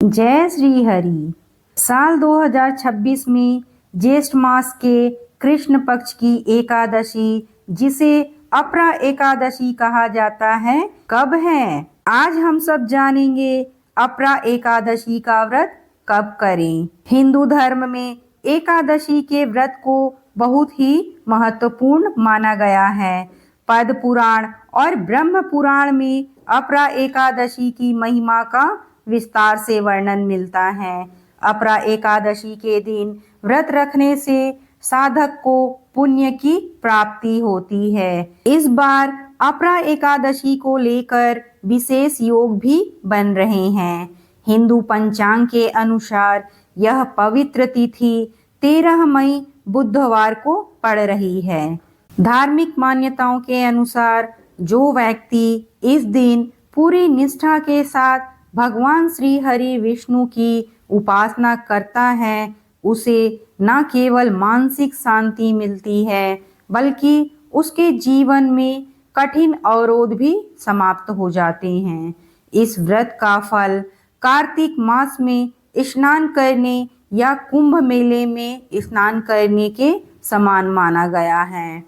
जय श्री हरि। साल 2026 में ज्येष्ठ मास के कृष्ण पक्ष की एकादशी, जिसे अपरा एकादशी कहा जाता है, कब है? आज हम सब जानेंगे अपरा एकादशी का व्रत कब करें। हिंदू धर्म में एकादशी के व्रत को बहुत ही महत्वपूर्ण माना गया है। पद्म पुराण और ब्रह्म पुराण में अपरा एकादशी की महिमा का विस्तार से वर्णन मिलता है। अपरा एकादशी के दिन व्रत रखने से साधक को पुण्य की प्राप्ति होती है। इस बार अपरा एकादशी को लेकर विशेष योग भी बन रहे हैं। हिंदू पंचांग के अनुसार यह पवित्र तिथि 13 मई बुधवार को पड़ रही है। धार्मिक मान्यताओं के अनुसार जो व्यक्ति इस दिन पूरी निष्ठा के साथ भगवान श्री हरि विष्णु की उपासना करता है, उसे न केवल मानसिक शांति मिलती है, बल्कि उसके जीवन में कठिन अवरोध भी समाप्त हो जाते हैं। इस व्रत का फल कार्तिक मास में स्नान करने या कुंभ मेले में स्नान करने के समान माना गया है।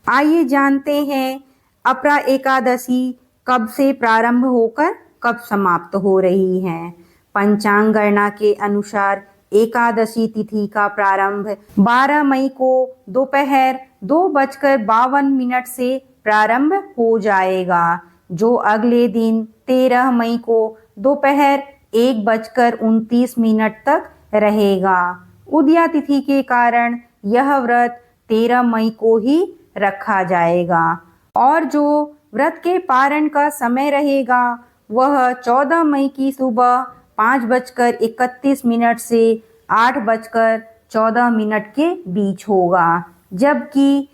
आइए जानते हैं अपरा एकादशी कब से प्रारंभ होकर कब समाप्त हो रही है। पंचांग गणना के अनुसार एकादशी तिथि का प्रारंभ 12 मई को दोपहर 2:52 से प्रारंभ हो जाएगा, जो अगले दिन 13 मई को दोपहर 1:29 तक रहेगा। उदया तिथि के कारण यह व्रत 13 मई को ही रखा जाएगा और जो व्रत के पारण का समय रहेगा वह 14 मई की सुबह 5:31 से 8:14 के बीच होगा, जबकि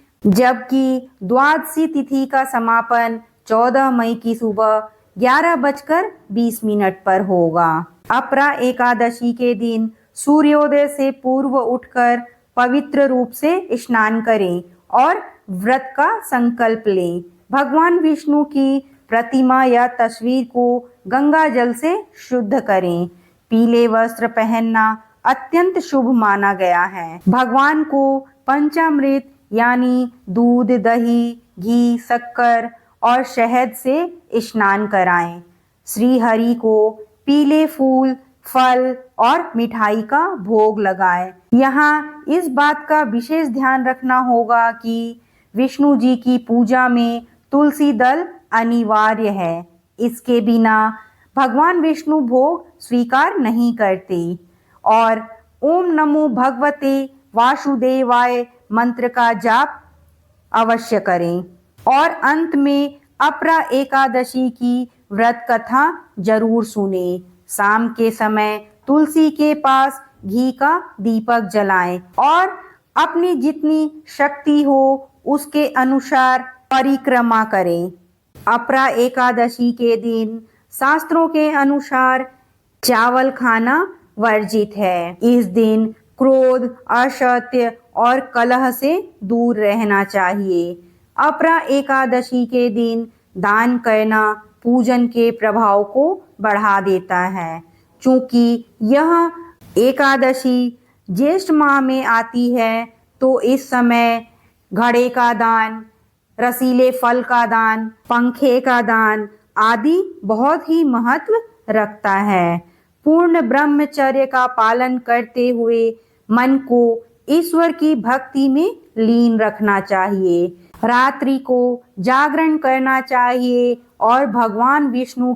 द्वादशी तिथि का समापन 14 मई की सुबह 11:20 पर होगा। अपरा एकादशी के दिन सूर्योदय से पूर्व उठकर पवित्र रूप से स्नान करें और व्रत का संकल्प लें। भगवान विष्णु की प्रतिमा या तस्वीर को गंगा जल से शुद्ध करें। पीले वस्त्र पहनना अत्यंत शुभ माना गया है। भगवान को पंचामृत यानी दूध, दही, घी, शक्कर और शहद से स्नान कराएं। श्री हरि को पीले फूल, फल और मिठाई का भोग लगाएं। यहाँ इस बात का विशेष ध्यान रखना होगा कि विष्णु जी की पूजा में तुलसी दल अनिवार्य है। इसके बिना भगवान विष्णु भोग स्वीकार नहीं करते। और ओम नमो भगवते वासुदेवाय मंत्र का जाप अवश्य करें। और अंत में अपरा एकादशी की व्रत कथा जरूर सुने। शाम के समय तुलसी के पास घी का दीपक जलाएं और अपनी जितनी शक्ति हो उसके अनुसार परिक्रमा करें। अपरा एकादशी के दिन शास्त्रों के अनुसार चावल खाना वर्जित है। इस दिन क्रोध, असत्य और कलह से दूर रहना चाहिए। अपरा एकादशी के दिन दान करना पूजन के प्रभाव को बढ़ा देता है। चूंकि यह एकादशी ज्येष्ठ माह में आती है, तो इस समय घड़े का दान, रसीले फल का दान, पंखे का दान आदि बहुत ही महत्व रखता है। पूर्ण ब्रह्मचर्य का पालन करते हुए मन को ईश्वर की भक्ति में लीन रखना चाहिए। रात्रि को जागरण करना चाहिए और भगवान विष्णु